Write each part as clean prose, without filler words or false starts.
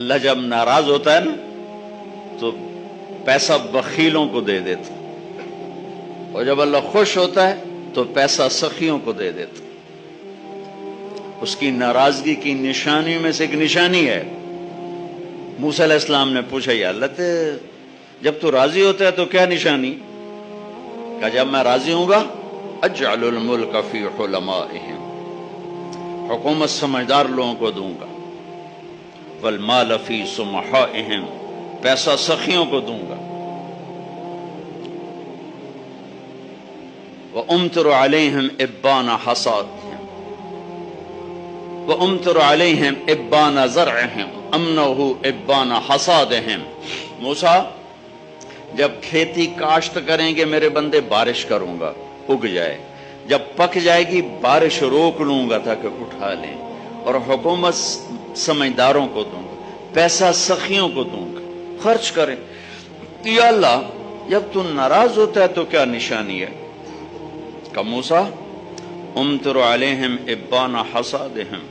اللہ جب ناراض ہوتا ہے نا تو پیسہ بخیلوں کو دے دیتا، اور جب اللہ خوش ہوتا ہے تو پیسہ سخیوں کو دے دیتا۔ اس کی ناراضگی کی نشانیوں میں سے ایک نشانی ہے، موسیٰ علیہ السلام نے پوچھا یا اللہ جب تو راضی ہوتا ہے تو کیا نشانی؟ کہا جب میں راضی ہوں گا اجعل الملک فی حلمائہم، حکومت سمجھدار لوگوں کو دوں گا، والمال فی سمحائہم، پیسہ سخیوں کو دوں گا، وَأُمْطِرُ عَلَيْهِمْ إِبَّانَ حَصَادِهِمْ وَأُمْطِرُ عَلَيْهِمْ إِبَّانَ زَرْعِهِمْ أَمْنَهُ إِبَّانَ حَصَادِهِمْ۔ موسیٰ جب کھیتی کاشت کریں گے میرے بندے بارش کروں گا اگ جائے، جب پک جائے گی بارش روک لوں گا تاکہ اٹھا لیں، اور حکومت سمجھداروں کو دوں گا، پیسہ سخیوں کو دوں گا، خرچ کریں۔ یا اللہ جب تو ناراض ہوتا ہے تو کیا نشانی ہے؟ کہ موسیٰ امطر علیہم ابان حصادہم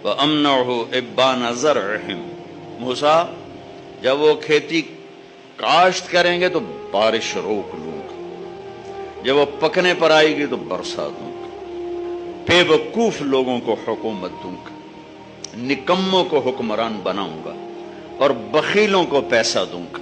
وامنعہ ابان زرعہم، موسیٰ جب وہ کھیتی کاشت کریں گے تو بارش روک لوں گا، جب وہ پکنے پر آئے گی تو برسا دوں گا، بے وقوف لوگوں کو حکومت دوں گا، نکموں کو حکمران بناؤں گا، اور بخیلوں کو پیسہ دوں گا۔